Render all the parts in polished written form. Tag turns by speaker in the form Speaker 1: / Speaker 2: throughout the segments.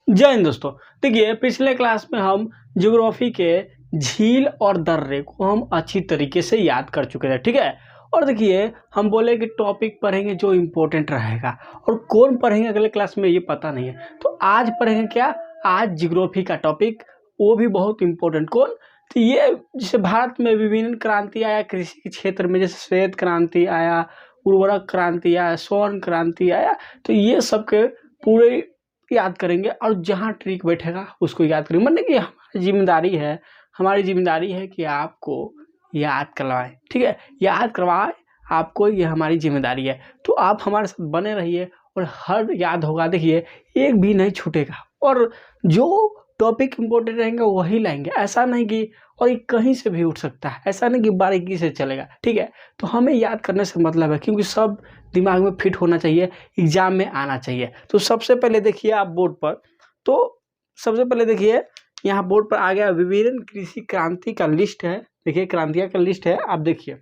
Speaker 1: जय हिंद दोस्तों। देखिए, पिछले क्लास में हम ज्योग्राफी के झील और दर्रे को हम अच्छी तरीके से याद कर चुके थे, ठीक है। और देखिए, हम बोले कि टॉपिक पढ़ेंगे जो इम्पोर्टेंट रहेगा, और कौन पढ़ेंगे अगले क्लास में ये पता नहीं है। तो आज पढ़ेंगे क्या? आज ज्योग्राफी का टॉपिक, वो भी बहुत इम्पोर्टेंट। कौन? तो ये जैसे भारत में विभिन्न क्रांति आया कृषि के क्षेत्र में, जैसे श्वेत क्रांति आया, उर्वरक क्रांति आया, स्वर्ण क्रांति आया। तो ये सब के पूरे याद करेंगे, और जहाँ ट्रिक बैठेगा उसको याद करेंगे। मतलब कि हमारी जिम्मेदारी है कि आपको याद करवाएं, ठीक है। याद करवाएं आपको, ये हमारी जिम्मेदारी है। तो आप हमारे साथ बने रहिए और हर याद होगा। देखिए, एक भी नहीं छूटेगा, और जो टॉपिक इम्पोर्टेंट रहेंगे वही लाएंगे। ऐसा नहीं कि और ये कहीं से भी उठ सकता है, ऐसा नहीं कि बारीकी से चलेगा, ठीक है। तो हमें याद करने से मतलब है, क्योंकि सब दिमाग में फिट होना चाहिए, एग्जाम में आना चाहिए। तो सबसे पहले देखिए आप बोर्ड पर, तो सबसे पहले देखिए यहाँ बोर्ड पर आ गया विभिन्न कृषि क्रांति का लिस्ट है। देखिए, क्रांतियाँ का लिस्ट है, आप देखिए।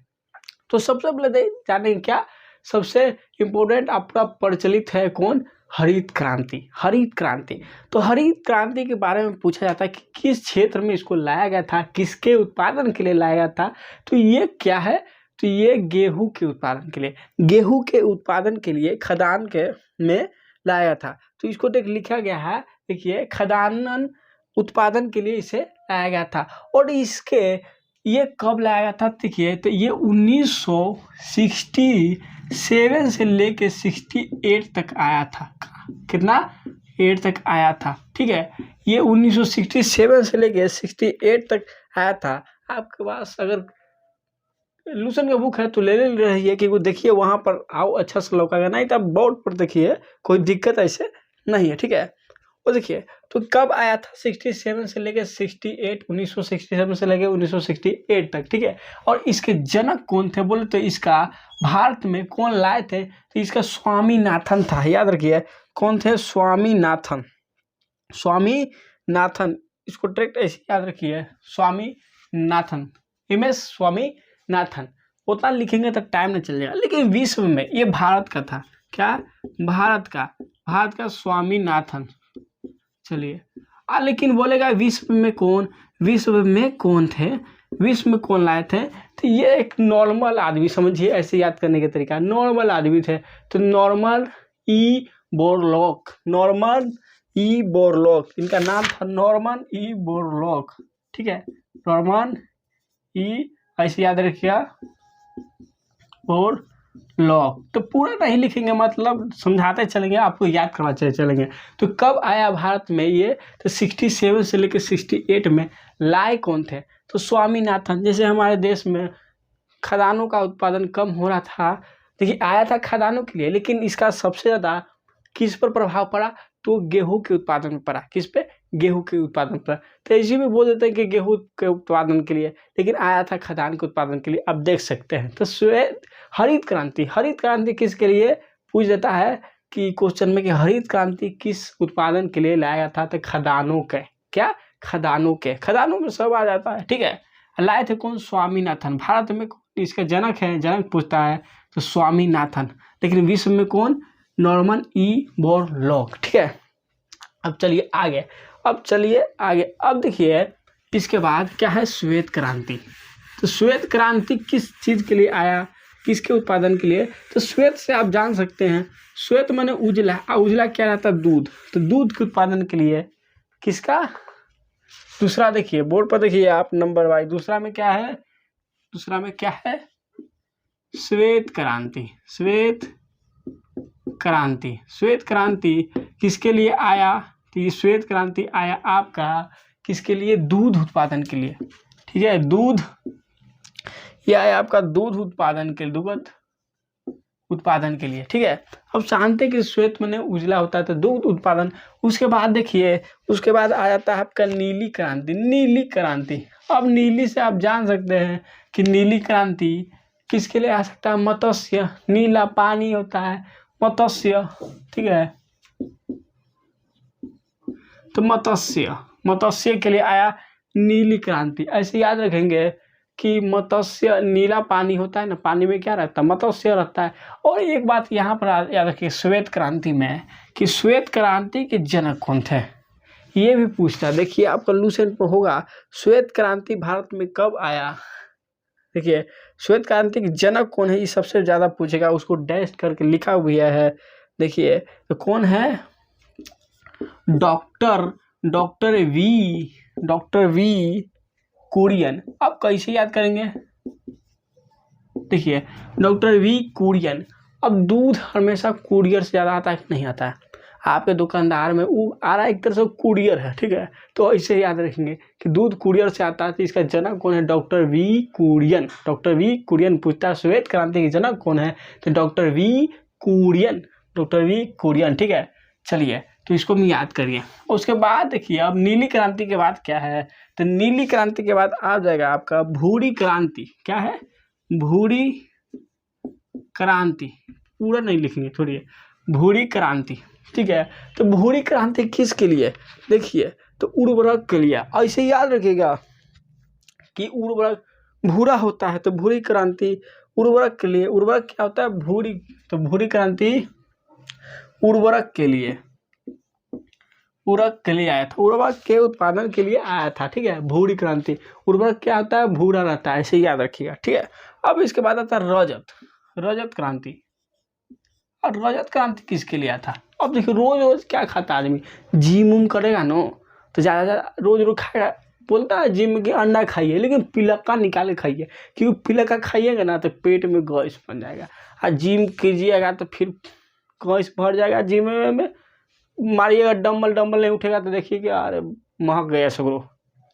Speaker 1: तो सबसे पहले जाने क्या सबसे इम्पोर्टेंट आपका प्रचलित है, कौन? हरित क्रांति। हरित क्रांति, तो हरित क्रांति के बारे में पूछा जाता है कि किस क्षेत्र में इसको लाया गया था, किसके उत्पादन के लिए लाया गया था। तो ये क्या है? तो ये गेहूं के उत्पादन के लिए, गेहूं के उत्पादन के लिए खदान के में लाया गया था। तो इसको देख लिखा गया है, देखिए, खदान उत्पादन के लिए इसे लाया गया था। और इसके ये कब लाया गया था? देखिए, तो ये 1967 से लेके 68 तक आया था। कितना? 8 तक आया था, ठीक है। ये 1967 से लेके 68 तक आया था। आपके पास अगर लूसन का बुक है तो ले रही है, क्योंकि देखिए वहाँ पर आओ अच्छा से लौकागा, नहीं तो बोर्ड पर देखिए, कोई दिक्कत ऐसे नहीं है, ठीक है। और देखिए, तो कब आया था? 67 से लेके 68, 1967 से लेके 1968 तक, ठीक है। और इसके जनक कौन थे बोले तो इसका भारत में कौन लाए थे? तो इसका स्वामीनाथन था। याद रखिए, कौन थे? स्वामीनाथन। स्वामीनाथन, इसको डायरेक्ट ऐसे याद रखिए, स्वामीनाथन, MS स्वामीनाथन। उतना लिखेंगे तो टाइम नहीं चल जाएगा, लेकिन विश्व में ये भारत का था। क्या? भारत का स्वामीनाथन। चलिए, लेकिन बोलेगा विश्व में कौन? विश्व में कौन थे? विश्व में कौन लाए थे? तो ये एक नॉर्मल आदमी, समझिए, ऐसे याद करने का तरीका, नॉर्मल आदमी थे। तो Norman E Borlaug, Norman E Borlaug, इनका नाम था नॉर्मन ई बोरलॉग, ठीक है। नॉर्मन ई, ऐसे याद रखिएगा, बोरलॉग। तो पूरा नहीं लिखेंगे, मतलब समझाते चलेंगे, आपको याद करवाते चलेंगे। तो कब आया भारत में ये? तो 67 से लेकर 68 में लाए कौन थे? तो स्वामीनाथन। जैसे हमारे देश में खदानों का उत्पादन कम हो रहा था, देखिए आया था खदानों के लिए, लेकिन इसका सबसे ज़्यादा किस पर प्रभाव पड़ा? तो गेहूं के उत्पादन में पड़ा। किस पे? गेहूं के उत्पादन पर। तो इसी में बोल देते हैं कि गेहूं के उत्पादन के लिए, लेकिन आया था खदान के उत्पादन के लिए। अब देख सकते हैं। तो हरित क्रांति किसके लिए पूछ देता है कि क्वेश्चन में, कि हरित क्रांति किस उत्पादन के लिए लाया था? तो खदानों के। क्या? खदानों में सब आ जाता है, ठीक है। लाए थे कौन? स्वामीनाथन। भारत में इसका जनक है, जनक पूछता है तो स्वामीनाथन। लेकिन विश्व में कौन? नॉर्मन ई बोरलॉग, ठीक है। अब चलिए आगे, अब देखिए, इसके बाद क्या है? श्वेत क्रांति। तो श्वेत क्रांति किस चीज़ के लिए आया, किसके उत्पादन के लिए? तो श्वेत से आप जान सकते हैं, श्वेत माने उजला, उजला क्या रहता है? दूध। तो दूध के उत्पादन के लिए किसका? दूसरा देखिए बोर्ड पर, देखिए आप नंबर वाइज। दूसरा में क्या है? श्वेत क्रांति किसके लिए आया? तो ये श्वेत क्रांति आया आपका किसके लिए? दूध उत्पादन के लिए, ठीक है। दूध, ये आया आपका दूध उत्पादन के लिए, दुग्ध उत्पादन के लिए, ठीक है। अब जानते हैं कि श्वेत माने उजला होता है, तो दूध उत्पादन। उसके बाद देखिए, उसके बाद आ जाता है आपका नीली क्रांति। अब नीली से आप जान सकते हैं कि नीली क्रांति किसके लिए आ सकता है? मत्स्य, नीला पानी होता है, मत्स्य, ठीक है। तो मत्स्य के लिए आया नीली क्रांति। ऐसे याद रखेंगे कि मत्स्य, नीला पानी होता है ना, पानी में क्या रहता है? मत्स्य रहता है। और एक बात यहाँ पर याद रखिए श्वेत क्रांति में, कि श्वेत क्रांति के जनक कौन थे? ये भी पूछता है, देखिए आपका लूसेंट में होगा श्वेत क्रांति भारत में कब आया। देखिए श्वेत क्रांति के जनक कौन है, ये सबसे ज़्यादा पूछेगा, उसको डैश करके लिखा हुआ है। देखिए तो कौन है, डॉक्टर वी कुरियन। अब कैसे याद करेंगे, देखिए डॉक्टर वी कुरियन। अब दूध हमेशा कुरियर से ज़्यादा आता है कि नहीं आता है, आपके दुकानदार में वो आ रहा है एक तरह से कुरियर है, ठीक है। तो ऐसे याद रखेंगे कि दूध कुरियर से आता है, तो इसका जनक कौन है, doctor V Kurien. Doctor V Kurien पूछता है श्वेत क्रांति के जनक कौन है, तो डॉक्टर वी कुरियन, ठीक है। चलिए तो इसको भी याद करिए। उसके बाद देखिए अब नीली क्रांति के बाद क्या है, तो नीली क्रांति के बाद आ जाएगा आपका भूरी क्रांति। क्या है, भूरी क्रांति, पूरा नहीं लिखेंगे, छोड़िए, भूरी क्रांति, ठीक है। तो भूरी क्रांति किसके लिए, देखिए तो उर्वरक के लिए। ऐसे याद रखिएगा कि उर्वरक भूरा होता है, तो भूरी क्रांति उर्वरक के लिए। उर्वरक क्या होता है, भूरी, तो भूरी क्रांति उर्वरक के लिए आया था, उर्वरक के उत्पादन के लिए आया था, ठीक है। भूरी क्रांति, उर्वरक क्या होता है, भूरा रहता है, ऐसे याद रखिएगा, ठीक है। अब इसके बाद आता है रजत क्रांति। और रजत क्रांति किसके लिए आया था। अब देखिए रोज रोज क्या खाता आदमी, जिम उम करेगा नो, तो ज़्यादा रोज खाएगा, बोलता है जिम के अंडा खाइए, लेकिन पिलक्का निकाल के खाइए, क्योंकि पिलक्का खाइएगा ना तो पेट में गैस बन जाएगा, और जिम कीजिएगा तो फिर गैस भर जाएगा। जिम में मारिएगा, डम्बल नहीं उठेगा तो देखिए कि अरे महक गया सगरो,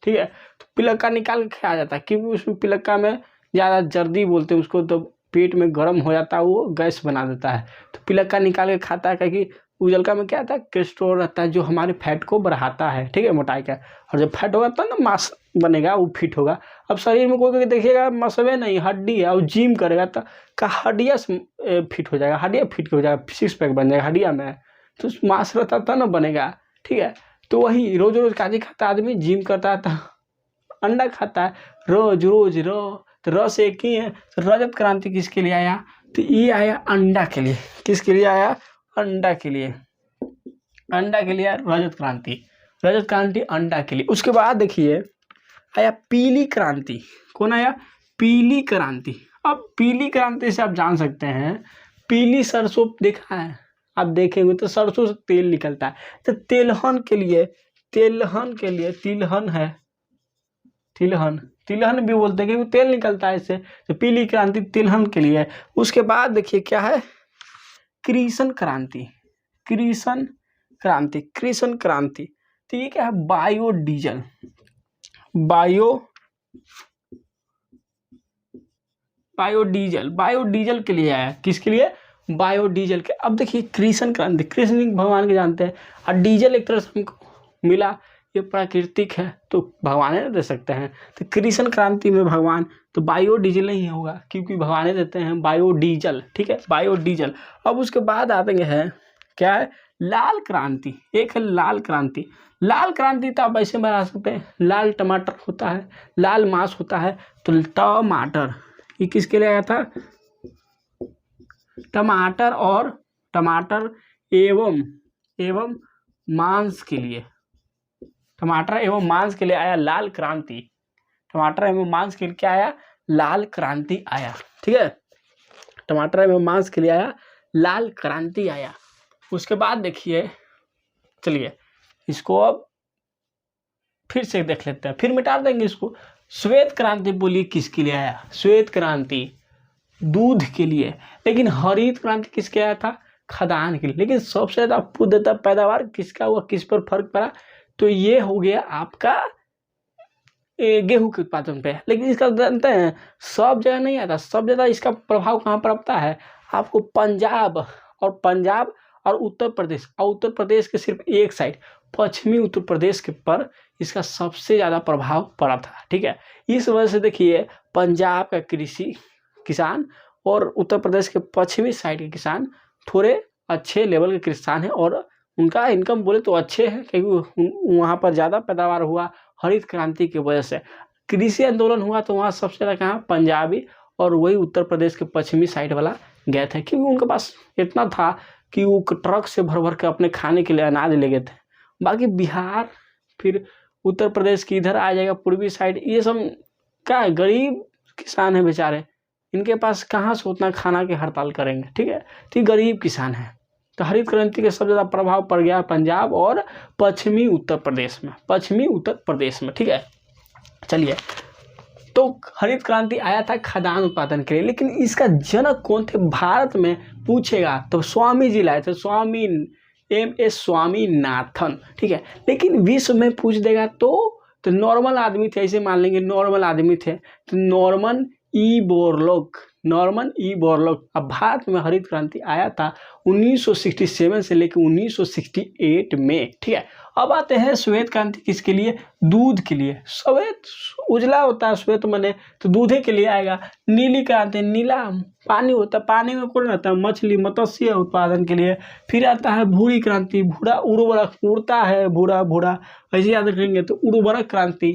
Speaker 1: ठीक है। तो पिलक्का निकाल के खाया जाता है, क्योंकि उसमें पिलक्का में ज़्यादा जर्दी बोलते हैं उसको, तो पेट में गर्म हो जाता है, वो गैस बना देता है। तो पिलक्का निकाल के खाता है, क्योंकि उजलका में क्या आता है, कोलेस्ट्रॉल रहता है, जो हमारे फैट को बढ़ाता है, ठीक है, मोटाई का। और जब फैट होगा तब ना मांस बनेगा, वो फिट होगा। अब शरीर में कोई देखिएगा मसबे नहीं, हड्डी है, और जिम करेगा तो का हड्डियाँ फिट हो जाएगा, हड्डियाँ फिट हो जाएगा, 6 पैक बन जाएगा हड्डियाँ में, तो मांस रहता था ना बनेगा, ठीक है। तो वही रोज रोज काजी खाता आदमी, जिम करता था, अंडा खाता है रोज रोज तो रस एक ही है। तो रजत क्रांति किसके लिए आया, तो ये आया अंडा के लिए। किसके लिए आया, अंडा के लिए रजत क्रांति अंडा के लिए। उसके बाद देखिए आया पीली क्रांति। कौन आया, पीली क्रांति। अब पीली क्रांति से आप जान सकते हैं, पीली सरसों देखा है, आप देखेंगे तो सरसों से तेल निकलता है, तो तिलहन के लिए तिलहन है, तिलहन भी बोलते हैं कि वो तेल निकलता है इससे, तो पीली क्रांति तिलहन के लिए। उसके बाद देखिए क्या है, कृष्ण क्रांति। तो ये क्या है, बायोडीजल के लिए आया। किसके लिए, बायोडीजल के। अब देखिए कृष्ण क्रांति, कृष्ण भगवान के जानते हैं, और डीजल एक तरह से हमको मिला, ये प्राकृतिक है तो भगवान ने दे सकते हैं। तो कृष्ण क्रांति में भगवान, तो बायोडीजल नहीं होगा, क्योंकि भगवान ने देते हैं बायोडीजल, ठीक है, बायोडीजल। अब उसके बाद आते हैं क्या है, लाल क्रांति। एक है लाल क्रांति तो आप ऐसे बना सकते हैं, लाल टमाटर होता है, लाल मांस होता है, तो टमाटर, ये किसके लिए आया था, टमाटर एवं मांस के लिए, टमाटर एवं मांस के लिए आया लाल क्रांति। टमाटर एवं मांस के लिए क्या आया, लाल क्रांति आया, ठीक है। टमाटर एवं मांस के लिए आया लाल क्रांति आया। उसके बाद देखिए, चलिए इसको अब फिर से देख लेते हैं, फिर मिटा देंगे इसको। श्वेत क्रांति बोलिए किसके लिए आया, श्वेत क्रांति दूध के लिए। लेकिन हरित क्रांति किसके आया था, खदान के लिए। लेकिन सबसे ज्यादा शुद्धता पैदावार किसका हुआ, किस पर फर्क पड़ा, तो ये हो गया आपका गेहूं के उत्पादन पे। लेकिन इसका जानते हैं सब जगह नहीं आता, सब जगह इसका प्रभाव कहाँ पर पड़ता है आपको, पंजाब और उत्तर प्रदेश, और उत्तर प्रदेश के सिर्फ एक साइड, पश्चिमी उत्तर प्रदेश के पर इसका सबसे ज़्यादा प्रभाव पड़ा था, ठीक है। इस वजह से देखिए पंजाब का किसान और उत्तर प्रदेश के पश्चिमी साइड के किसान थोड़े अच्छे लेवल के किसान हैं, और उनका इनकम बोले तो अच्छे हैं, क्योंकि वहाँ पर ज़्यादा पैदावार हुआ हरित क्रांति की वजह से। कृषि आंदोलन हुआ तो वहाँ सबसे ज़्यादा कहाँ, पंजाबी और वही उत्तर प्रदेश के पश्चिमी साइड वाला गए थे, क्योंकि उनके पास इतना था कि वो ट्रक से भर भर के अपने खाने के लिए अनाज ले गए थे। बाकी बिहार फिर उत्तर प्रदेश की इधर आ जाएगा पूर्वी साइड, ये सब क्या है, गरीब किसान है बेचारे, इनके पास कहाँ से उतना खाना की हड़ताल करेंगे, ठीक है। तो ये गरीब किसान है। तो हरित क्रांति का सबसे ज़्यादा प्रभाव पड़ गया पंजाब और पश्चिमी उत्तर प्रदेश में, ठीक है। चलिए, तो हरित क्रांति आया था खदान उत्पादन के लिए, लेकिन इसका जनक कौन थे भारत में पूछेगा तो स्वामी जी लाए थे, स्वामी MS स्वामीनाथन, ठीक है। लेकिन विश्व में पूछ देगा तो नॉर्मल आदमी थे, ऐसे मान लेंगे नॉर्मल आदमी थे, तो नॉर्मन ई बोरलॉग। अब भारत में हरित क्रांति आया था 1967 से लेकर 1968 में, ठीक है। अब आते हैं श्वेत क्रांति, किसके लिए, दूध के लिए। श्वेत उजला होता है, श्वेत मने तो दूधे के लिए आएगा। नीली क्रांति, नीला पानी होता है, पानी में कौन रहता है, मछली, मत्स्य उत्पादन के लिए। फिर आता है भूरी क्रांति, भूरा उर्वरक, उड़ता है भूरा, ऐसे याद रखेंगे तो उर्वरक क्रांति,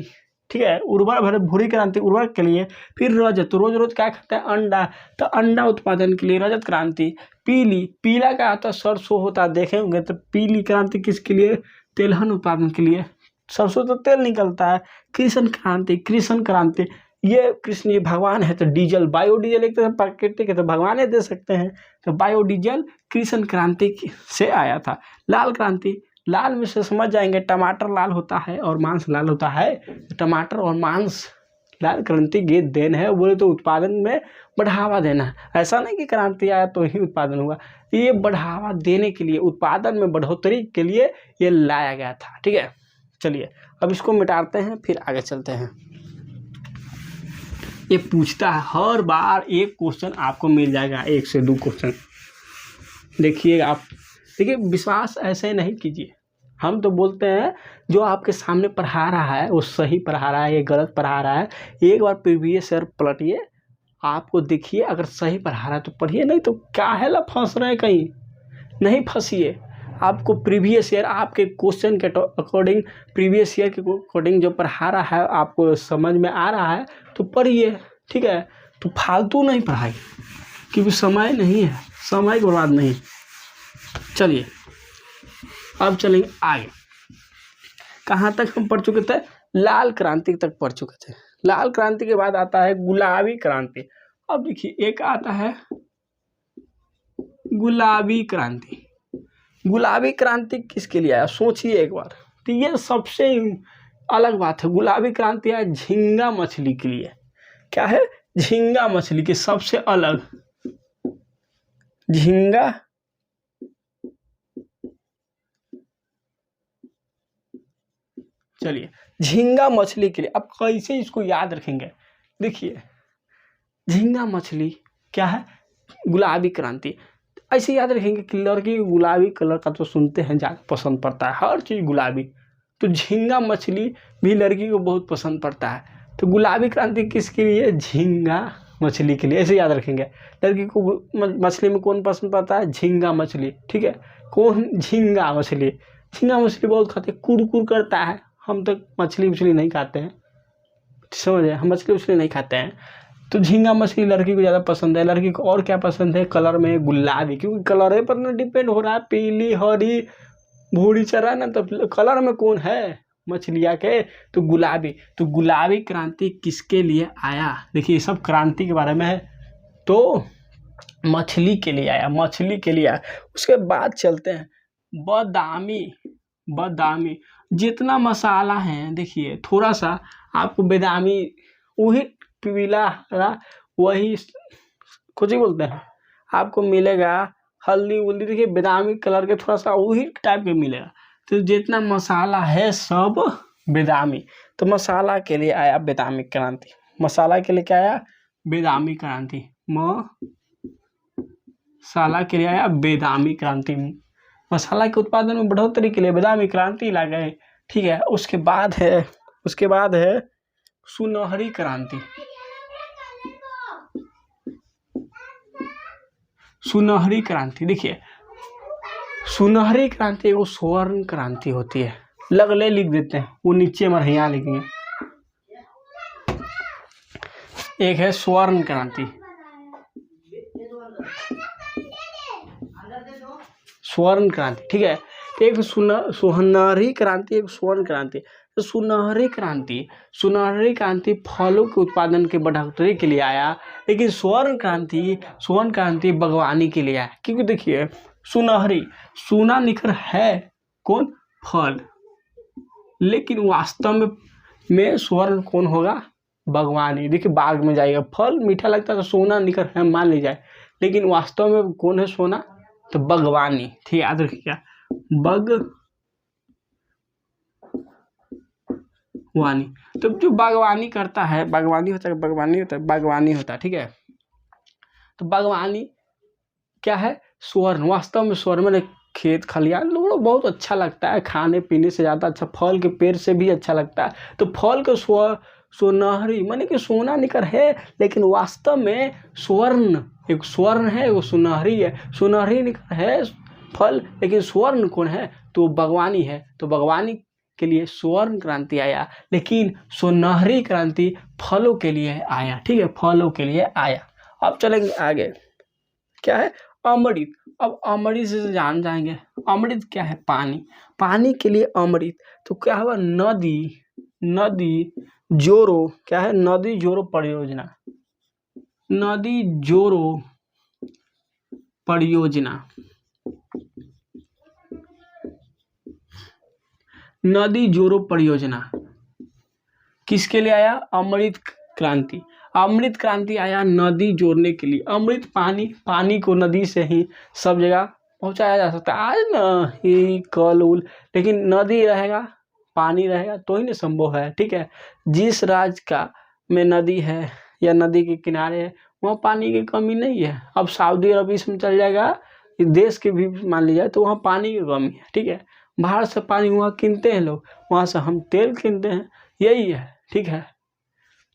Speaker 1: ठीक है। भूरी क्रांति उर्वरक के लिए। फिर रजत, रोज क्या खाता है, अंडा, तो अंडा उत्पादन के लिए रजत क्रांति। पीला का आता है, सरसों होता है, देखे होंगे, तो पीली क्रांति किसके लिए, तेलहन उत्पादन के लिए, सरसों तो तेल निकलता है। कृष्ण क्रांति, ये कृष्ण ये भगवान है, तो डीजल, बायोडीजल एक तरह प्राकृतिक है, तो भगवान दे सकते हैं, तो बायोडीजल कृष्ण क्रांति से आया था। लाल क्रांति, लाल में से समझ जाएंगे, टमाटर लाल होता है और मांस लाल होता है, टमाटर और मांस लाल क्रांति की देन है। बोले तो उत्पादन में बढ़ावा देना है, ऐसा नहीं कि क्रांति आया तो ही उत्पादन हुआ, ये बढ़ावा देने के लिए, उत्पादन में बढ़ोतरी के लिए ये लाया गया था, ठीक है। चलिए, अब इसको मिटाते हैं, फिर आगे चलते हैं। ये पूछता है हर बार, एक क्वेश्चन आपको मिल जाएगा, 1 से 2 क्वेश्चन। देखिए आप, देखिए विश्वास ऐसे नहीं कीजिए, हम तो बोलते हैं जो आपके सामने पढ़ा रहा है वो सही पढ़ा रहा है, ये गलत पढ़ा रहा है। एक बार प्रीवियस ईयर पलटिए, आपको देखिए, अगर सही पढ़ा रहा है तो पढ़िए, नहीं तो क्या है ला फंस रहे हैं, कहीं नहीं फंसिए। आपको प्रीवियस ईयर आपके क्वेश्चन के अकॉर्डिंग, प्रीवियस ईयर के अकॉर्डिंग जो पढ़ा रहा है आपको समझ में आ रहा है तो पढ़िए, ठीक है। तो फालतू नहीं पढ़ाई, क्योंकि समय नहीं है, समय बर्बाद नहीं। चलिए, अब चलेंगे आगे। कहाँ तक हम पढ़ चुके थे, लाल क्रांति तक पढ़ चुके थे। लाल क्रांति के बाद आता है गुलाबी क्रांति। अब देखिए, एक आता है गुलाबी क्रांति। गुलाबी क्रांति किसके लिए आया, सोचिए एक बार। तो ये सबसे अलग बात है, गुलाबी क्रांति आया झींगा मछली के लिए। क्या है, झींगा मछली के सबसे अलग, झींगा चलिए, झींगा मछली के लिए। अब कैसे इसको याद रखेंगे, देखिए, झींगा मछली क्या है, गुलाबी क्रांति। ऐसे याद रखेंगे कि लड़की गुलाबी कलर का तो सुनते हैं ज़्यादा पसंद पड़ता है, हर चीज़ गुलाबी, तो झींगा मछली भी लड़की को बहुत पसंद पड़ता है। तो गुलाबी क्रांति किसके लिए, झींगा मछली के लिए, ऐसे याद रखेंगे। लड़की को मछली में कौन पसंद पड़ता है, झींगा मछली, ठीक है। कौन, झींगा मछली। झींगा मछली बहुत खाते, कुरकुर करता है। हम तो मछली नहीं खाते हैं, समझे, हम मछली नहीं खाते हैं। तो झींगा मछली लड़की को ज़्यादा पसंद है। लड़की को और क्या पसंद है, कलर में गुलाबी, क्योंकि कलर पर ना डिपेंड हो रहा है, पीली हरी भूरी चरा ना, तो कलर में कौन है, मछलियाँ के, तो गुलाबी। तो गुलाबी क्रांति किसके लिए आया, देखिए सब क्रांति के बारे में है, तो मछली के लिए आया, मछली के लिए आया। उसके बाद चलते हैं बादामी। जितना मसाला है, देखिए थोड़ा सा आपको बादामी, वही पीला वही कुछ ही बोलते हैं, आपको मिलेगा हल्दी वल्दी, देखिए बादामी कलर के थोड़ा सा वही टाइप के मिलेगा। तो जितना मसाला है सब बादामी, तो मसाला के लिए आया बादामी क्रांति। मसाला के लिए क्या आया, बादामी क्रांति। मसाला के लिए आया बादामी क्रांति, मसाला के उत्पादन में बढ़ोतरी के लिए बादामी क्रांति ला गए, ठीक है। उसके बाद है सुनहरी क्रांति। सुनहरी क्रांति, देखिए सुनहरी क्रांति वो स्वर्ण क्रांति होती है, लगले लिख देते हैं, वो नीचे में यहाँ लिखेंगे। एक है स्वर्ण क्रांति, स्वर्ण क्रांति, ठीक है। एक सुनहरी क्रांति, एक स्वर्ण क्रांति। तो सुनहरी क्रांति फलों के उत्पादन के बढ़ोतरी के लिए आया, लेकिन स्वर्ण क्रांति बागवानी के लिए आया। क्योंकि देखिए सोना निखर है कौन? फल, लेकिन वास्तव में स्वर्ण कौन होगा? बागवानी। देखिए बाग में जाएगा, फल मीठा लगता है तो सोना निखर है मान ली जाए, लेकिन वास्तव में कौन है सोना? तो बागवानी। ठीक, याद रखिएगा, बागवानी। तो जो बागवानी करता है, बागवानी होता है, ठीक है। तो बागवानी क्या है? स्वर्ण। वास्तव में स्वर्ण में खेत खलिहान लोगों को बहुत अच्छा लगता है, खाने पीने से ज़्यादा अच्छा फल के पेड़ से भी अच्छा लगता है। तो फल को सुनहरी माने कि सोना निकर है, लेकिन वास्तव में स्वर्ण, एक स्वर्ण है वो सुनहरी है। सुनहरी निकर है फल, लेकिन स्वर्ण कौन है? तो बागवानी है। तो बागवानी के लिए स्वर्ण क्रांति आया, लेकिन सुनहरी क्रांति फलों के लिए आया। ठीक है, फलों के लिए आया। अब चलेंगे आगे, क्या है? अमृत। अब अमृत से जान जाएंगे, अमृत क्या है? पानी के लिए अमृत। तो क्या हुआ? नदी जोरो, क्या है? नदी जोरो परियोजना। नदी जोरो परियोजना किसके लिए आया? अमृत क्रांति आया नदी जोड़ने के लिए। अमृत पानी को नदी से ही सब जगह पहुंचाया जा सकता है। आज नहीं कल उल, लेकिन नदी रहेगा, पानी रहेगा तो ही ना संभव है। ठीक है, जिस राज्य में नदी है या नदी के किनारे है वहाँ पानी की कमी नहीं है। अब सऊदी अरब इसमें चल जाएगा, देश के भी मान लिया जाए तो वहाँ पानी की कमी है। ठीक है, बाहर से पानी वहाँ किनते हैं लोग, वहाँ से हम तेल किनते हैं, यही है। ठीक है,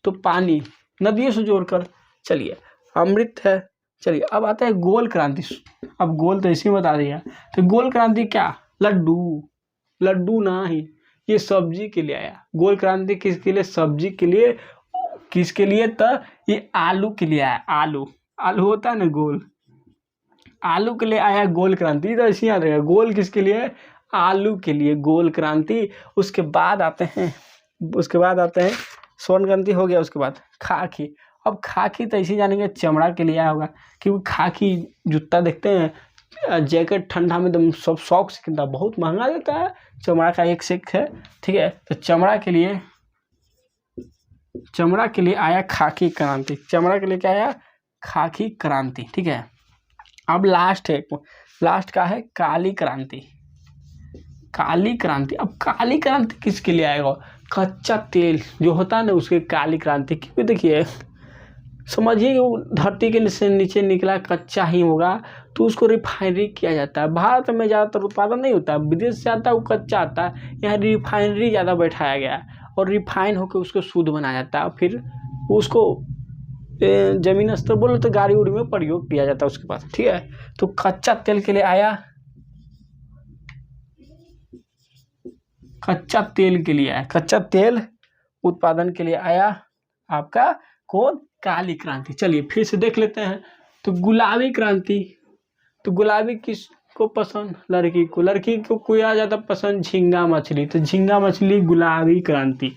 Speaker 1: तो पानी नदियों से जोड़कर, चलिए अमृत है। चलिए अब आता है गोल क्रांति। अब गोल तो इसी में बता दिया, तो गोल क्रांति क्या? लड्डू नहीं, ये सब्जी के लिए आया। गोल क्रांति किसके लिए? सब्जी के लिए। किसके लिए? तो ये आलू के लिए आया। आलू होता है ना गोल, आलू के लिए आया गोल क्रांति। तो ऐसे याद रहेगा, गोल किसके लिए? आलू के लिए गोल क्रांति। उसके बाद आते हैं स्वर्ण क्रांति हो गया। उसके बाद खाकी। अब खाकी तो ऐसे जानेंगे चमड़ा के लिए आया होगा, क्योंकि खाकी जूता देखते हैं, जैकेट ठंडा में एकदम सब शौक से कितना बहुत महंगा देता है, चमड़ा का एक सेक है। ठीक है, तो चमड़ा के लिए आया खाकी क्रांति। चमड़ा के लिए क्या आया? खाकी क्रांति। ठीक है, अब लास्ट का है काली क्रांति। अब काली क्रांति किसके लिए आएगा? कच्चा तेल जो होता है ना, उसके काली क्रांति। क्योंकि देखिए समझिए वो धरती के नीचे निकला कच्चा ही होगा, तो उसको रिफाइनरी किया जाता है। भारत में ज़्यादातर उत्पादन नहीं होता, विदेश से आता है वो कच्चा आता है, यहाँ रिफाइनरी ज़्यादा बैठाया गया है और रिफाइन होकर उसको शुद्ध बनाया जाता है, फिर उसको जमीन स्तर बोलो तो गाड़ी उड़ी में प्रयोग किया जाता है उसके पास। ठीक है, तो कच्चा तेल के लिए आया, कच्चा तेल उत्पादन के लिए आया आपका कौन? काली क्रांति। चलिए फिर से देख लेते हैं। तो गुलाबी क्रांति, तो गुलाबी किसको पसंद? लड़की को कोई आ जाता पसंद झींगा मछली, तो झींगा मछली गुलाबी क्रांति।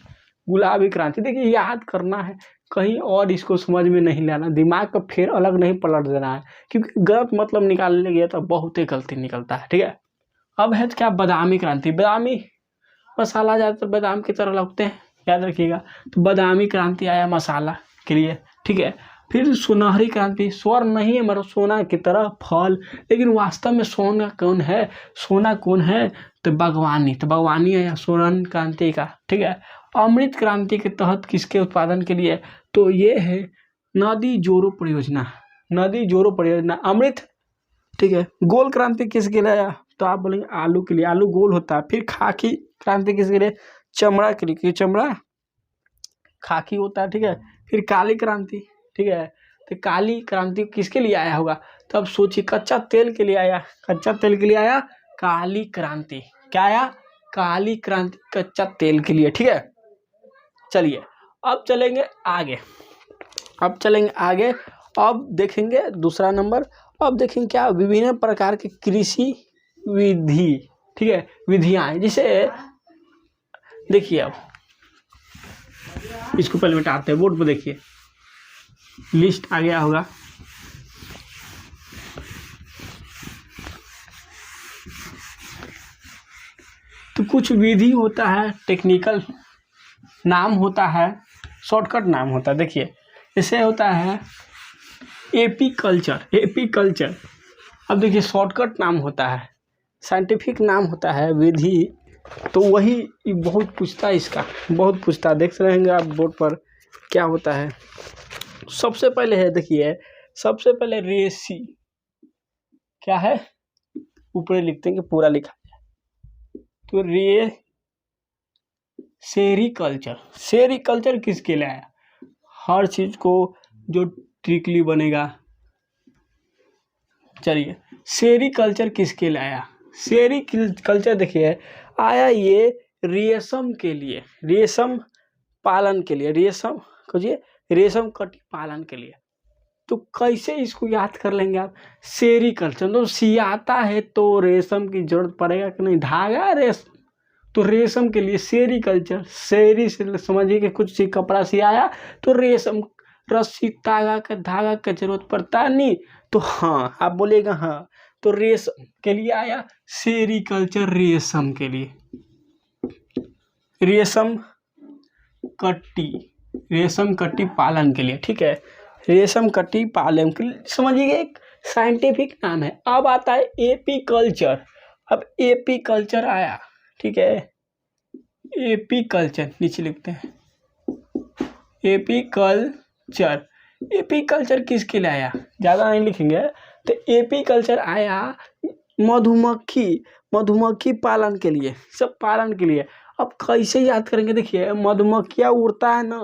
Speaker 1: देखिए याद करना है, कहीं और इसको समझ में नहीं लाना, दिमाग का फिर अलग नहीं पलट देना है, क्योंकि गलत मतलब निकालने गया तो बहुत ही गलती निकलता है। ठीक है, अब है क्या? बादामी क्रांति। बादामी मसाला ज़्यादातर बादाम की तरह लगते हैं, याद रखिएगा। तो बादामी क्रांति आया मसाला के लिए। ठीक है, फिर सुनहरी क्रांति। स्वर्ण नहीं है मगर सोना की तरह फल, लेकिन वास्तव में सोना कौन है? तो बागवानी है या स्वर्ण क्रांति का। ठीक है, अमृत क्रांति के तहत किसके उत्पादन के लिए? तो ये है नदी जोड़ो परियोजना। अमृत। ठीक है, गोल क्रांति किसके लिए आया? तो आप बोलेंगे आलू के लिए, आलू गोल होता है। फिर खाकी क्रांति किसके लिए? चमड़ा के लिए, क्योंकि चमड़ा खाकी होता है। ठीक है, फिर काली क्रांति। ठीक है, तो काली क्रांति किसके लिए आया होगा? तो अब सोचिए, कच्चा तेल के लिए आया काली क्रांति। क्या आया? काली क्रांति कच्चा तेल के लिए। ठीक है, चलिए अब चलेंगे आगे। अब देखेंगे दूसरा नंबर। अब देखेंगे क्या? विभिन्न प्रकार की कृषि विधि। ठीक है, विधियाँ हैं। जिसे देखिए, अब इसको पहले मिटाते हैं, बोर्ड पर देखिए लिस्ट आ गया होगा। तो कुछ विधि होता है, टेक्निकल नाम होता है, शॉर्टकट नाम होता है। देखिए जैसे होता है एपीकल्चर, एपीकल्चर। अब देखिए शॉर्टकट नाम होता है, साइंटिफिक नाम होता है, विधि। तो वही बहुत पूछता है, इसका बहुत पूछता है। देख रहेंगे आप बोर्ड पर क्या होता है। सबसे पहले है, देखिए सबसे पहले रेसी क्या है, ऊपर लिखते हैं कि पूरा लिखा है। तो सेरीकल्चर, सेरीकल्चर किसके लिए आया? हर चीज को जो ट्रिकली बनेगा। चलिए सेरीकल्चर किसके लिए आया? सेरीकल्चर देखिए आया ये रेशम के लिए, रेशम पालन के लिए, रेशम खोजिए, रेशम कटी पालन के लिए। तो कैसे इसको याद कर लेंगे आप? सेरीकल्चर तो सियाता है तो रेशम की जरूरत पड़ेगा कि नहीं, धागा रेशम, तो रेशम के लिए सेरीकल्चर। सेरी से समझिए कि कुछ सी कपड़ा सियाया तो रेशम, रस्सी, धागा का जरूरत पड़ता नहीं। तो हाँ आप बोलेगा हाँ, तो रेशम के लिए आया सेरीकल्चर, रेशम के लिए, रेशम कट्टी, रेशम कट्टी पालन के लिए। ठीक है, रेशम कट्टी पालन के लिए समझिए एक साइंटिफिक नाम है। अब आता है एपीकल्चर। अब एपीकल्चर आया, ठीक है, एपीकल्चर नीचे लिखते हैं, एपीकल्चर। एपीकल्चर किसके लिए आया? ज़्यादा नहीं लिखेंगे। तो एपीकल्चर आया मधुमक्खी, मधुमक्खी पालन के लिए, सब पालन के लिए। अब कैसे याद करेंगे? देखिए मधुमक्खियाँ उड़ता है ना,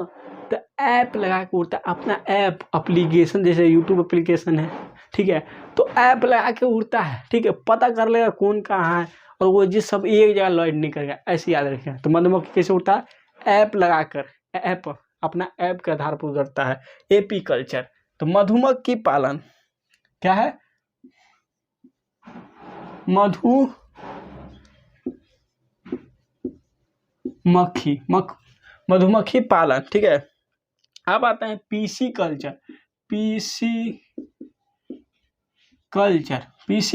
Speaker 1: तो ऐप लगा के उड़ता है, अपना ऐप एप्लीकेशन, जैसे यूट्यूब एप्लीकेशन है, ठीक है, तो ऐप लगा के उड़ता है। ठीक है, पता कर लेगा कौन कहाँ है और वो जिस सब एक जगह लॉइड नहीं करेगा, ऐसे याद रखें। तो मधुमक्खी कैसे उड़ता है? ऐप लगाकर, ऐप अपना ऐप के आधार पर उड़ता है, एपीकल्चर। तो मधुमक्खी पालन क्या है? मधुमक्खी पालन। ठीक है, अब आते हैं पीसी कल्चर। पीसी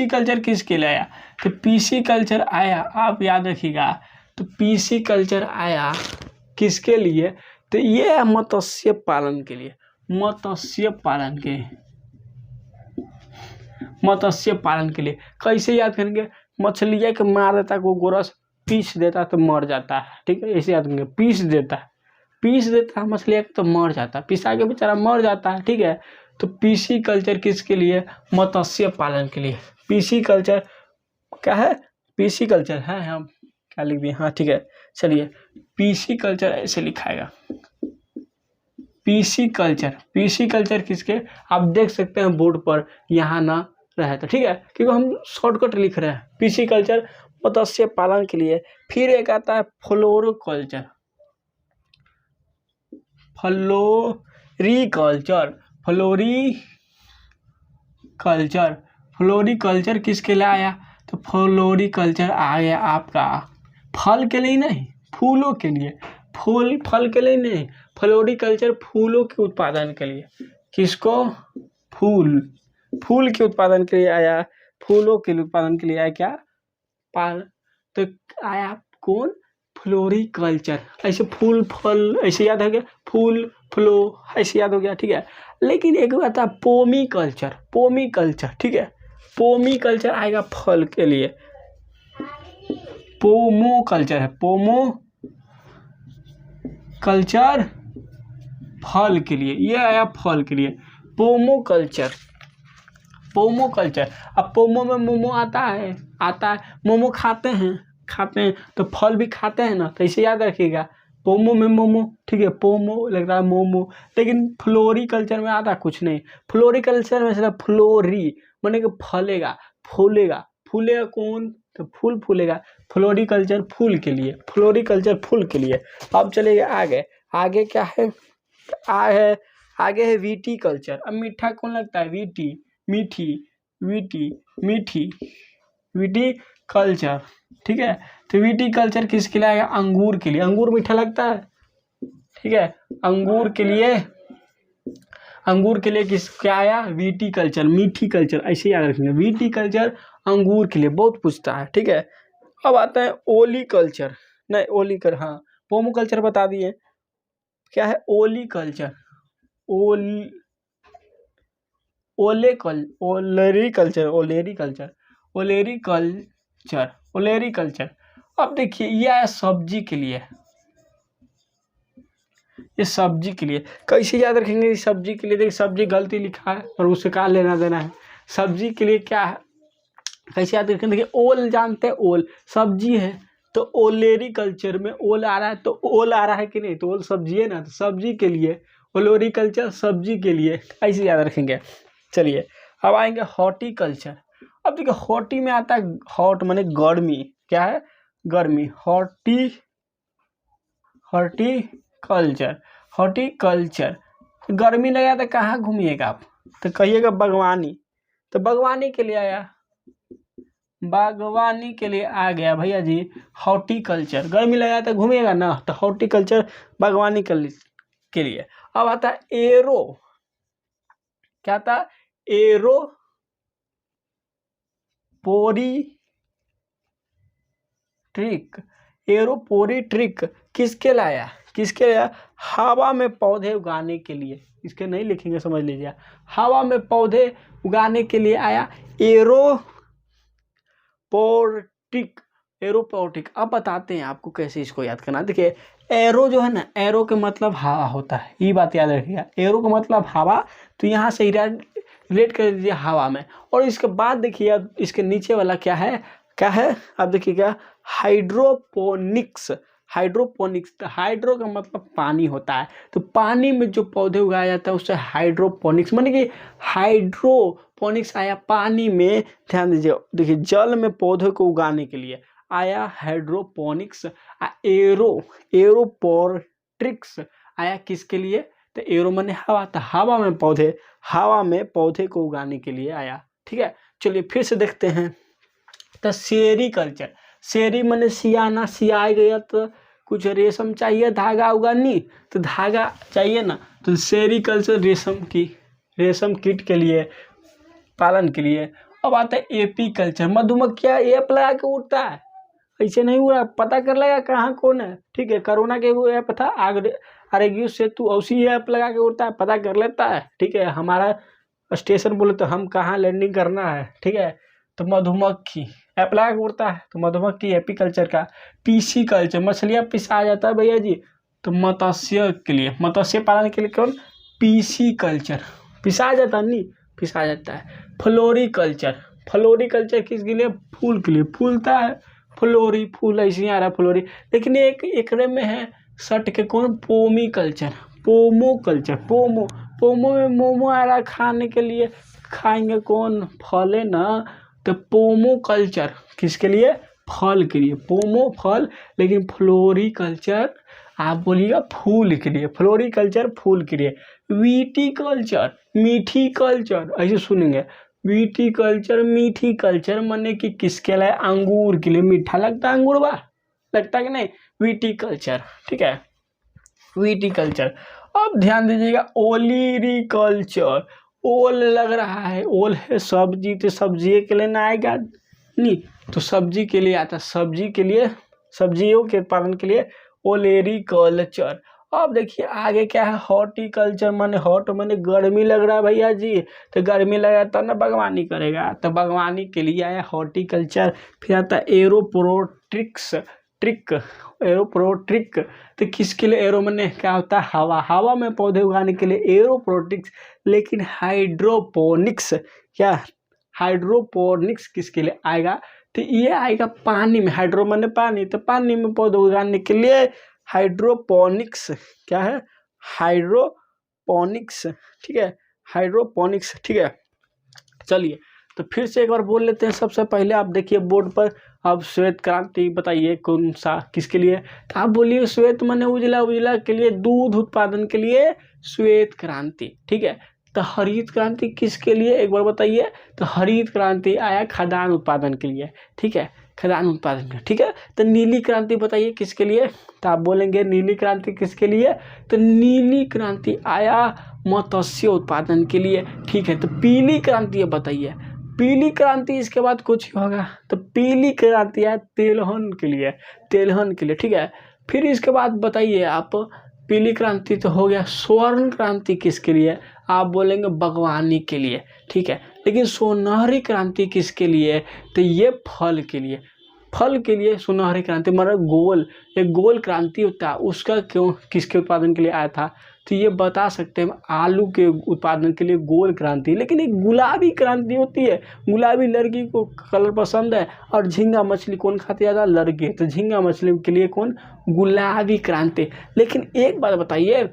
Speaker 1: कल्चर किसके लिए आया? तो पीसी कल्चर आया, आप याद रखिएगा, तो पीसी कल्चर आया किसके लिए? तो ये है मत्स्य पालन के लिए, मत्स्य पालन के, मत्स्य पालन के लिए। कैसे याद करेंगे? मछलियाँ के मार देता है, वो गोरस पीस देता है तो मर जाता है। ठीक है, ऐसे याद करेंगे, पीस देता है मछलियाँ तो मर जाता है, पिसा के बेचारा मर जाता है। ठीक है, तो पीसी कल्चर किसके लिए? मत्स्य पालन के लिए। पीसी कल्चर क्या है? पीसी कल्चर है, हम क्या लिख दिए? हाँ ठीक है, चलिए पीसी कल्चर ऐसे लिखाएगा, पीसी कल्चर किसके? आप देख सकते हैं बोर्ड पर, यहाँ ना रहे तो ठीक है, क्योंकि हम शॉर्टकट लिख रहे हैं। पीसी कल्चर मत्स्य पालन के लिए। फिर एक आता है फ्लोरिकल्चर, फ्लोरिकल्चर किसके लिए आया? तो फ्लोरिकल्चर आ गया आपका फल के लिए नहीं, फूलों के लिए। फल के लिए नहीं, फ्लोरिकल्चर फूलों के उत्पादन के लिए। किसको? फूल के उत्पादन के लिए आया, फूलों के उत्पादन के लिए आया क्या? तो आया कौन? फ्लोरिकल्चर। ऐसे फूल फल ऐसे याद हो गया, फूल फ्लो ऐसे याद हो गया। ठीक है, लेकिन एक बात है पोमीकल्चर। ठीक है, पोमीकल्चर आएगा फल के लिए, पोमोकल्चर है, पोमोकल्चर फल के लिए, ये आया फल के लिए, पोमोकल्चर। अब पोमो में मोमो आता है, मोमो खाते हैं तो फल भी खाते हैं ना, तो इसे याद रखिएगा, पोमो में मोमो। ठीक है, पोमो लग रहा है मोमो, लेकिन फ्लोरिकल्चर में आता कुछ नहीं। फ्लोरिकल्चर में सिर्फ फ्लोरी माने कि फूलेगा कौन? तो फूल फूलेगा। फ्लोरिकल्चर फूल के लिए, अब चलेगा आगे क्या है? आगे है विटीकल्चर। अब मीठा कौन लगता है? मीठी कल्चर, ठीक है। तो वीटी कल्चर किसके लिए आएगा? अंगूर के लिए। अंगूर मीठा लगता है, ठीक है। अंगूर के लिए किस क्या आया? वीटी कल्चर, मीठी कल्चर, ऐसे याद रखेंगे। वीटी कल्चर अंगूर के लिए बहुत पूछता है, ठीक है। अब आता है ओली कल्चर, नहीं ओली कर, हाँ पोमो कल्चर बता दिए। क्या है? ओली कल्चर, ओलेरी कल्चर, ओलेरी कल्चर। अब देखिए ये आया सब्जी के लिए, ये सब्जी के लिए कैसे याद रखेंगे? सब्जी के लिए देखिए, सब्जी गलती लिखा है और उससे क्या लेना देना है। सब्जी के लिए क्या है, कैसे याद रखेंगे? देखिए ओल जानते हैं, ओल सब्जी है, तो ओलेरी कल्चर में ओल आ रहा है, तो ओल आ रहा है कि नहीं? तो ओल सब्जी है ना, तो सब्जी के लिए ओलोरी कल्चर, सब्जी के लिए, ऐसे याद रखेंगे। चलिए अब आएंगे हॉर्टिकल्चर। अब देखिए हॉटी में आता है, हॉट माने गर्मी, क्या है? गर्मी। हॉर्टिकल्चर गर्मी लगा तो कहाँ घूमिएगा आप? तो कहिएगा बागवानी, तो बागवानी के लिए आया, बागवानी के लिए आ गया भैया जी हॉर्टिकल्चर। गर्मी लगा तो घूमिएगा ना, तो हॉर्टिकल्चर बागवानी के लिए। अब आता है एरो, क्या था? एरोपोरिट्रिक किसके लाया? हवा में पौधे उगाने के लिए। इसके नहीं लिखेंगे, समझ लीजिए। हवा में पौधे उगाने के लिए आया एरोपोर्टिक। अब बताते हैं आपको कैसे इसको याद करना। देखिए एरो जो है ना, एरो के मतलब हवा होता है, ये बात याद रखिएगा। एरो का मतलब हवा, तो यहाँ से रिलेट कर दीजिए हवा में। और इसके बाद देखिए इसके नीचे वाला क्या है? अब देखिएगा हाइड्रोपोनिक्स। तो हाइड्रो का मतलब पानी होता है, तो पानी में जो पौधे उगाया जाता है उसे हाइड्रोपोनिक्स, माने कि हाइड्रोपोनिक्स आया पानी में। ध्यान दीजिए, देखिए जल में पौधे को उगाने के लिए आया हाइड्रोपोनिक्स। एरोपोर्ट्रिक्स आया किसके लिए? तो एरो माने हवा, तो हवा में पौधे को उगाने के लिए आया, ठीक है। चलिए फिर से देखते हैं। तो सेरीकल्चर, सेरी माने सियाना, सियाई गया तो कुछ रेशम चाहिए, धागा उगानी, तो धागा चाहिए ना, तो सेरीकल्चर रेशम कीट के लिए, पालन के लिए। अब आता है एपीकल्चर, मधुमक्खियाँ एप लगा के उड़ता है, ऐसे नहीं उड़ा, पता कर लेगा कहाँ कौन है, ठीक है। कोरोना के वो ऐप था आरोग्य सेतु, उसी ऐप लगा के उड़ता है, पता कर लेता है, ठीक है। हमारा स्टेशन बोले तो हम कहाँ लैंडिंग करना है, ठीक है। तो मधुमक्खी ऐप लगा के उड़ता है, तो मधुमक्खी एपीकल्चर का। पीसी कल्चर, मछलियाँ पिसा जाता है भैया जी, तो मत्स्य के लिए, मत्स्य पालन के लिए कौन? पीसी कल्चर, पिसा जाता नहीं, पिसा जाता है। फ्लोरिकल्चर किसके लिए? फूल के लिए, फूलता है फ्लोरी, फूल ऐसे ही आ रहा है फ्लोरी। लेकिन एक एकरे में है सट के कौन? पोमो कल्चर, पोमो में मोमो आ रहा है खाने के लिए, खाएंगे कौन? फल है ना, तो पोमो कल्चर किसके लिए? फल के लिए, पोमो फल। लेकिन फ्लोरिकल्चर आप बोलिएगा फूल के लिए, फ्लोरिकल्चर फूल के लिए। वीटिकल्चर मीठी कल्चर, ऐसे सुनेंगे, वीटिकल्चर मीठी कल्चर माने कि किसके लिए? अंगूर के लिए। मीठा लगता है अंगूर, वाह लगता है कि नहीं? वीटिकल्चर, ठीक है, वीटिकल्चर। अब ध्यान दीजिएगा ओलिरिकल्चर, ओल लग रहा है, ओल है सब्जी, तो सब्जी के लिए ना आएगा नहीं, तो सब्जी के लिए आता, सब्जी के लिए, सब्जियों के उत्पादन के लिए ओलेरिकल्चर। अब देखिए आगे क्या है? हॉर्टिकल्चर माने, हॉट माने गर्मी लग रहा है भैया जी, तो गर्मी लगा तब ना बागवानी करेगा, तो बागवानी के लिए आया हॉर्टिकल्चर। फिर आता है एरोपोर्ट्रिक, तो किसके लिए? एरो माने क्या होता है? हवा में पौधे उगाने के लिए एरोपोर्ट्रिक्स। लेकिन हाइड्रोपोनिक्स, क्या हाइड्रोपोनिक्स किसके लिए आएगा? तो ये आएगा पानी में, हाइड्रो माने पानी, तो पानी में पौधे उगाने के लिए हाइड्रोपोनिक्स। क्या है? हाइड्रोपोनिक्स, ठीक है, हाइड्रोपोनिक्स, ठीक है। चलिए तो फिर से एक बार बोल लेते हैं। सबसे पहले आप देखिए बोर्ड पर, अब श्वेत क्रांति बताइए कौन सा किसके लिए? तो आप बोलिए श्वेत माने उजला के लिए, दूध उत्पादन के लिए श्वेत क्रांति, ठीक है। तो हरित क्रांति किसके लिए एक बार बताइए? तो हरित क्रांति आया खाद्यान्न उत्पादन के लिए, ठीक है। खाद्यान्न उत्पादन के, ठीक है। तो नीली क्रांति बताइए किसके लिए, तो आप बोलेंगे नीली क्रांति किसके लिए, तो नीली क्रांति आया मत्स्य उत्पादन के लिए, ठीक है। तो पीली क्रांति बताइए, पीली क्रांति इसके बाद कुछ होगा, तो पीली क्रांति है तेलहन के लिए, तेलहन के लिए, ठीक है। फिर इसके बाद बताइए आप, पीली क्रांति तो हो गया, स्वर्ण क्रांति किसके लिए, आप बोलेंगे बागवानी के लिए, ठीक है। लेकिन सुनहरी क्रांति किसके लिए, तो ये फल के लिए, फल के लिए सुनहरी क्रांति, मतलब गोल, एक गोल क्रांति होता है उसका क्यों किसके उत्पादन के लिए आया था, तो ये बता सकते हैं आलू के उत्पादन के लिए गोल क्रांति। लेकिन एक गुलाबी क्रांति होती है, गुलाबी लड़की को कलर पसंद है, और झींगा मछली कौन खाते ज़्यादा, लड़के, तो झींगा मछली के लिए कौन, गुलाबी क्रांति। लेकिन एक बात बताइए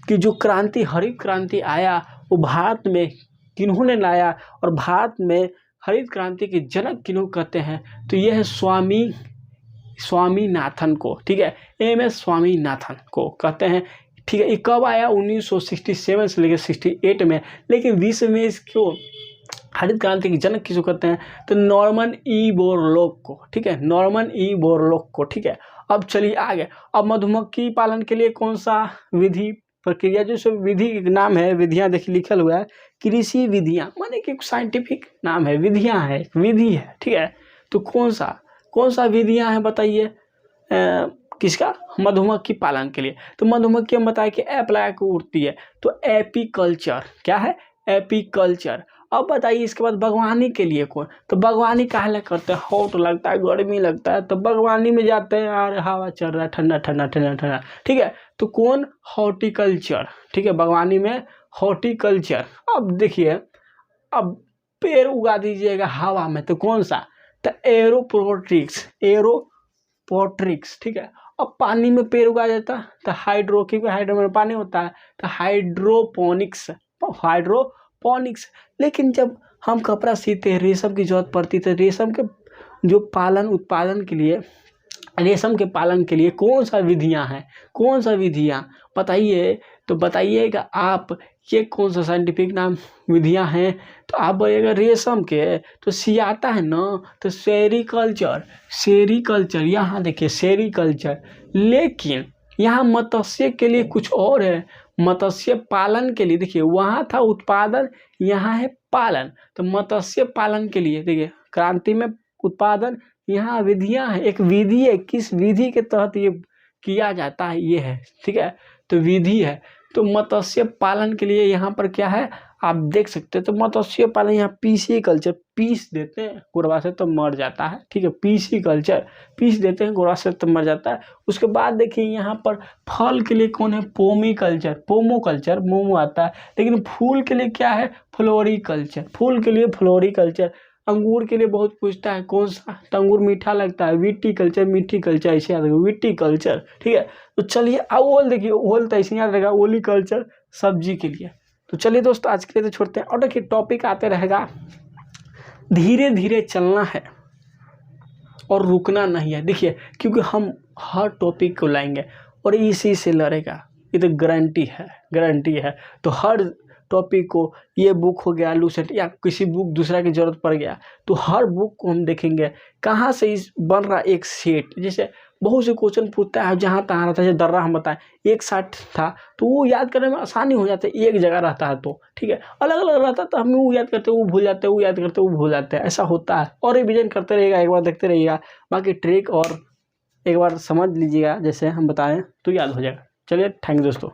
Speaker 1: कि जो क्रांति हरित क्रांति आया वो भारत में किन्होंने लाया, और भारत में हरित क्रांति के जनक किन्हों कहते हैं, तो यह है स्वामीनाथन को, ठीक है, एम.एस. स्वामीनाथन को कहते हैं, ठीक है। ये कब आया, 1967 से लेकर 68 में। लेकिन विश्व में इसको हरित क्रांति के जनक किसको कहते हैं, तो नॉर्मन ई बोरलॉग को, ठीक है, नॉर्मन ई बोरलॉग को, ठीक है। अब चलिए आगे, अब मधुमक्खी पालन के लिए कौन सा विधि प्रक्रिया, जो सब विधि के नाम है, विधियां देखिए लिखल हुआ है, कृषि विधियां, माने कि साइंटिफिक नाम है, विधियां है, विधि है, ठीक है। तो कौन सा विधियां हैं बताइए, किसका, मधुमक्खी पालन के लिए। तो मधुमक्खी हम बताए कि एप्लाई को उड़ती है, तो एपीकल्चर, क्या है, एपीकल्चर। अब बताइए इसके बाद बागवानी के लिए कौन, तो बागवानी काहे करते हैं, हॉट लगता है, गर्मी लगता है, तो बागवानी में जाते हैं यार, हवा चल रहा है, ठंडा ठंडा ठंडा ठंडा, ठीक है। तो कौन, हॉर्टिकल्चर, ठीक है, बागवानी में हॉर्टिकल्चर। अब देखिए, अब पेड़ उगा दीजिएगा हवा में, तो कौन सा, तो एरोपोट्रिक्स, ठीक है। अब पानी में पेड़ उगाया जाता है, तो हाइड्रो, क्योंकि हाइड्रो में पानी होता है, तो हाइड्रोपोनिक्स। लेकिन जब हम कपड़ा सीते हैं, रेशम की जरूरत पड़ती, तो रेशम के जो उत्पादन के लिए, रेशम के पालन के लिए कौन सा विधियां बताइए, तो बताइएगा आप, ये कौन सा साइंटिफिक नाम विधियां हैं, तो आप बोलिएगा रेशम के, तो सियाता है ना, तो सेरीकल्चर, यहाँ देखिए सेरीकल्चर। लेकिन यहाँ मत्स्य के लिए कुछ और है, मत्स्य पालन के लिए देखिए, वहाँ था उत्पादन, यहाँ है पालन। तो मत्स्य पालन के लिए देखिए, क्रांति में उत्पादन, यहाँ विधियां है, एक विधि है, किस विधि के तहत ये किया जाता है, ये है, ठीक है, तो विधि है। तो मत्स्य पालन के लिए यहाँ पर क्या है, आप देख सकते हैं, तो मत्स्य पालन यहाँ पीसी कल्चर, पीस देते हैं गुड़वा से तो मर जाता है, ठीक है, पीसी कल्चर, पीस देते हैं गुड़वा से तो मर जाता है। उसके बाद देखिए यहाँ पर फल के लिए कौन है, पोमोकल्चर, मोमो आता है। लेकिन फूल के लिए क्या है, फ्लोरिकल्चर, फूल के लिए फ्लोरिकल्चर। अंगूर के लिए बहुत पूछता है कौन सा, तो अंगूर मीठा लगता है, विटीकल्चर, मीठीकल्चर, ऐसे याद रखेगा, विटीकल्चर, ठीक है। तो चलिए ओल देखिए, ओल तो ऐसे याद रहेगा, ओलीकल्चर सब्जी के लिए। तो चलिए दोस्तों आज के लिए तो छोड़ते हैं, और देखिए टॉपिक आते रहेगा, धीरे धीरे चलना है और रुकना नहीं है। देखिए क्योंकि हम हर टॉपिक को लाएंगे और इसी से लड़ेगा, ये तो गारंटी है। तो हर टॉपिक को, ये बुक हो गया लूसेंट, या किसी बुक दूसरा की जरूरत पड़ गया, तो हर बुक को हम देखेंगे कहाँ से इस बन रहा एक सेट। जैसे बहुत से क्वेश्चन पूछता है जहाँ तहाँ रहता है, जैसे दर्रा हम बताएं एक साथ था, तो वो याद करने में आसानी हो जाता है, एक जगह रहता है तो ठीक है, अलग अलग रहता है तो हम वो याद करते वो भूल जाते हैं, वो याद करते वो भूल जाते हैं, ऐसा होता है। और रिविजन करते रहिएगा, एक बार देखते रहिएगा, बाकी ट्रिक और एक बार समझ लीजिएगा, जैसे हम बताएं तो याद हो जाएगा। चलिए थैंक यू दोस्तों।